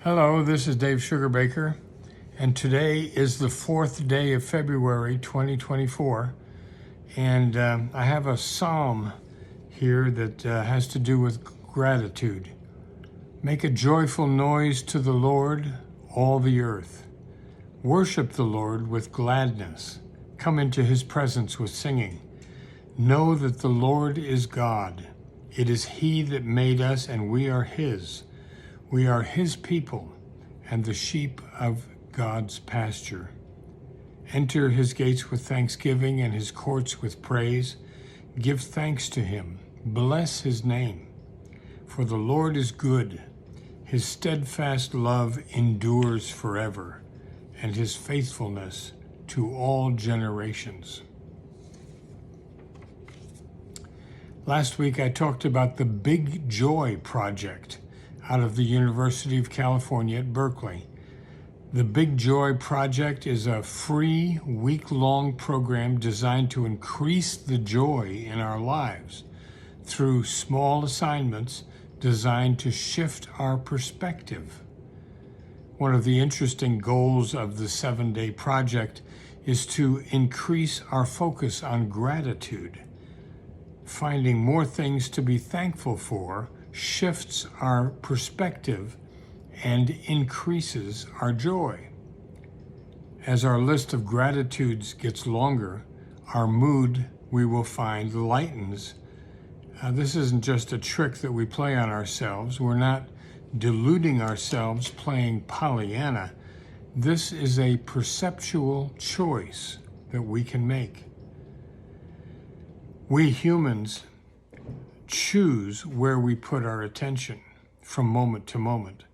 Hello, this is Dave Sugarbaker, and today is the 4th day of February 2024, and I have a psalm here that has to do with gratitude. Make a joyful noise to the Lord, all the earth. Worship the Lord with gladness. Come into his presence with singing. Know that the Lord is God. It is he that made us, and we are his. We are his people and the sheep of God's pasture. Enter his gates with thanksgiving and his courts with praise. Give thanks to him. Bless his name. For the Lord is good. His steadfast love endures forever, and his faithfulness to all generations. Last week I talked about the Big Joy Project out of the University of California at Berkeley. The Big Joy Project is a free week-long program designed to increase the joy in our lives through small assignments designed to shift our perspective. One of the interesting goals of the 7-day project is to increase our focus on gratitude. Finding more things to be thankful for shifts our perspective and increases our joy. As our list of gratitudes gets longer, our mood, we will find, lightens. This isn't just a trick that we play on ourselves. We're not deluding ourselves playing Pollyanna. This is a perceptual choice that we can make. We humans choose where we put our attention from moment to moment.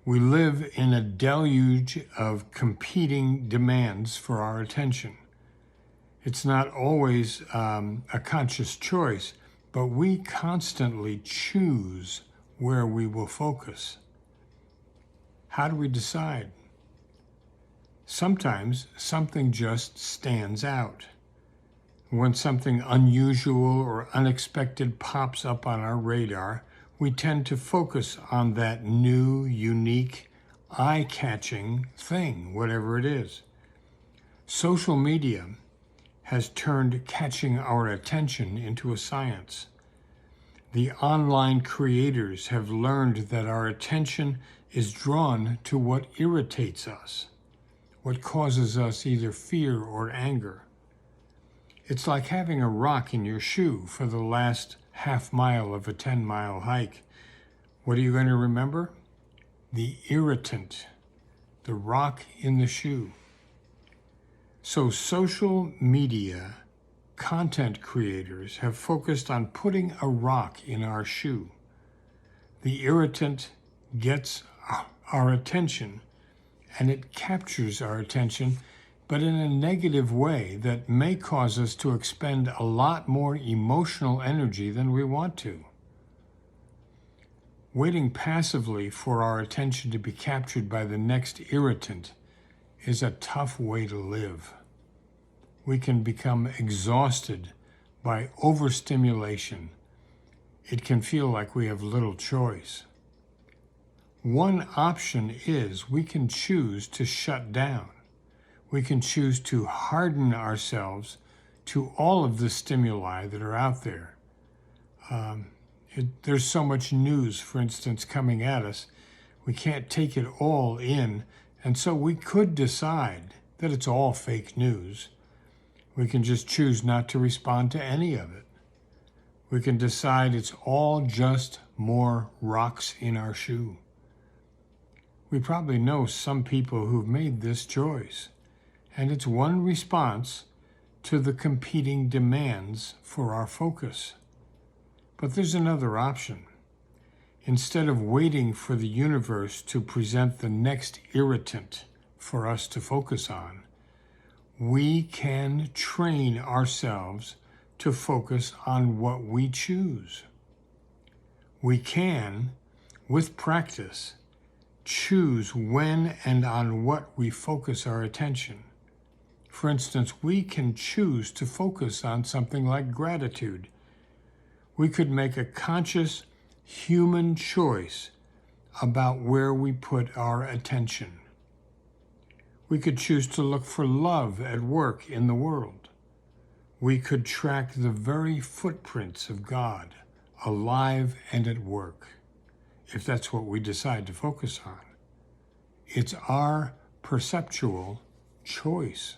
We live in a deluge of competing demands for our attention. It's not always a conscious choice, but we constantly choose where we will focus. How do we decide? Sometimes something just stands out. When something unusual or unexpected pops up on our radar, we tend to focus on that new, unique, eye-catching thing, whatever it is. Social media has turned catching our attention into a science. The online creators have learned that our attention is drawn to what irritates us, what causes us either fear or anger. It's like having a rock in your shoe for the last half mile of a 10-mile hike. What are you going to remember? The irritant, the rock in the shoe. So social media content creators have focused on putting a rock in our shoe. The irritant gets our attention, and it captures our attention, but in a negative way that may cause us to expend a lot more emotional energy than we want to. Waiting passively for our attention to be captured by the next irritant is a tough way to live. We can become exhausted by overstimulation. It can feel like we have little choice. One option is we can choose to shut down. We can choose to harden ourselves to all of the stimuli that are out there. There's so much news, for instance, coming at us. We can't take it all in, and so we could decide that it's all fake news. We can just choose not to respond to any of it. We can decide it's all just more rocks in our shoe. We probably know some people who've made this choice. And it's one response to the competing demands for our focus. But there's another option. Instead of waiting for the universe to present the next irritant for us to focus on, we can train ourselves to focus on what we choose. We can, with practice, choose when and on what we focus our attention. For instance, we can choose to focus on something like gratitude. We could make a conscious human choice about where we put our attention. We could choose to look for love at work in the world. We could track the very footprints of God, alive and at work, if that's what we decide to focus on. It's our perceptual choice.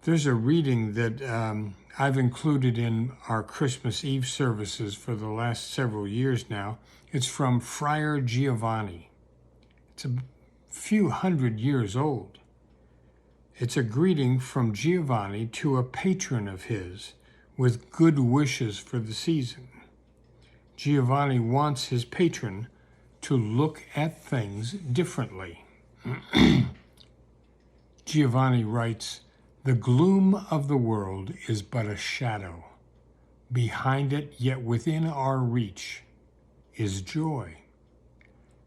There's a reading that I've included in our Christmas Eve services for the last several years now. It's from Friar Giovanni. It's a few hundred years old. It's a greeting from Giovanni to a patron of his with good wishes for the season. Giovanni wants his patron to look at things differently. Giovanni writes, "The gloom of the world is but a shadow. Behind it, yet within our reach, is joy.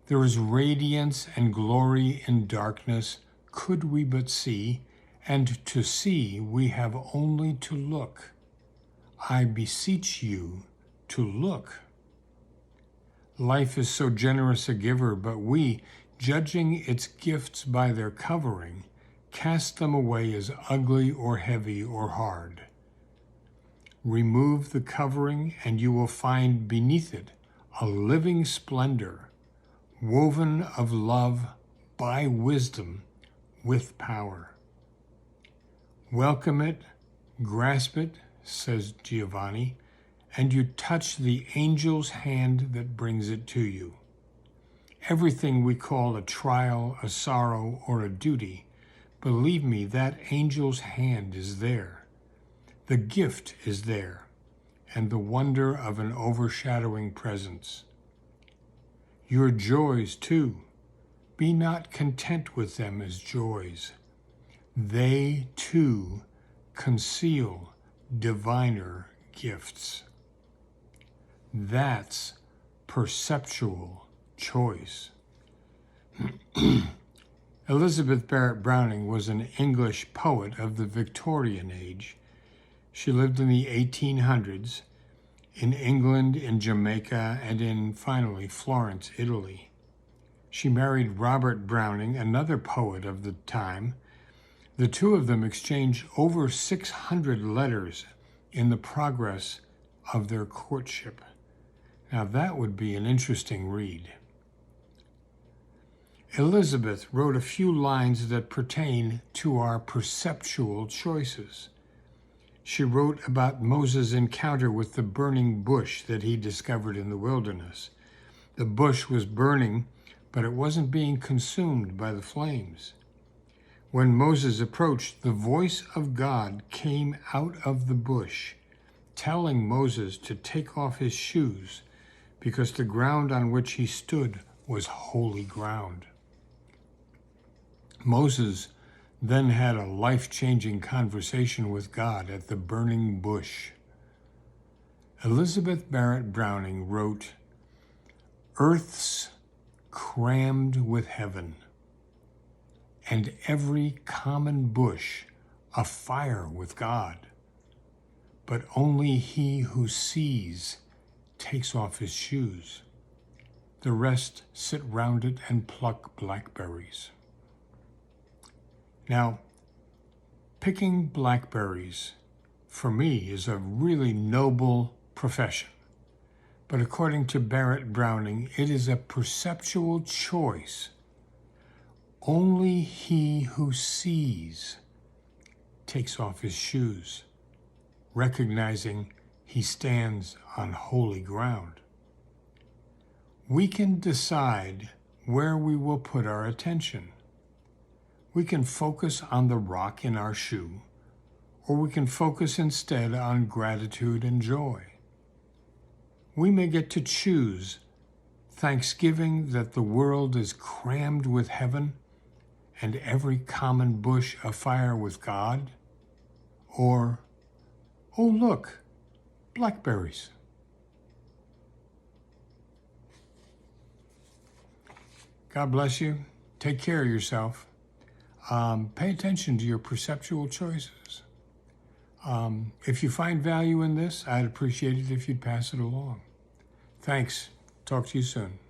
There is radiance and glory in darkness, could we but see, and to see we have only to look. I beseech you to look." Life is so generous a giver, but we, judging its gifts by their covering, cast them away as ugly or heavy or hard. Remove the covering, and you will find beneath it a living splendor, woven of love by wisdom with power. Welcome it, grasp it, says Giovanni, and you touch the angel's hand that brings it to you. Everything we call a trial, a sorrow, or a duty, believe me, that angel's hand is there. The gift is there, and the wonder of an overshadowing presence. Your joys, too, be not content with them as joys. They, too, conceal diviner gifts. That's perceptual choice. Elizabeth Barrett Browning was an English poet of the Victorian age. She lived in the 1800s in England, in Jamaica, and in, finally, Florence, Italy. She married Robert Browning, another poet of the time. The two of them exchanged over 600 letters in the progress of their courtship. Now that would be an interesting read. Elizabeth wrote a few lines that pertain to our perceptual choices. She wrote about Moses' encounter with the burning bush that he discovered in the wilderness. The bush was burning, but it wasn't being consumed by the flames. When Moses approached, the voice of God came out of the bush, telling Moses to take off his shoes because the ground on which he stood was holy ground. Moses then had a life-changing conversation with God at the burning bush. Elizabeth Barrett Browning wrote, "Earth's crammed with heaven, and every common bush afire with God. But only he who sees takes off his shoes. The rest sit round it and pluck blackberries." Now, picking blackberries, for me, is a really noble profession. But according to Barrett Browning, it is a perceptual choice. Only he who sees takes off his shoes, recognizing he stands on holy ground. We can decide where we will put our attention. We can focus on the rock in our shoe, or we can focus instead on gratitude and joy. We may get to choose thanksgiving that the world is crammed with heaven and every common bush afire with God, or, oh look, blackberries. God bless you. Take care of yourself. Pay attention to your perceptual choices. If you find value in this, I'd appreciate it if you'd pass it along. Thanks. Talk to you soon.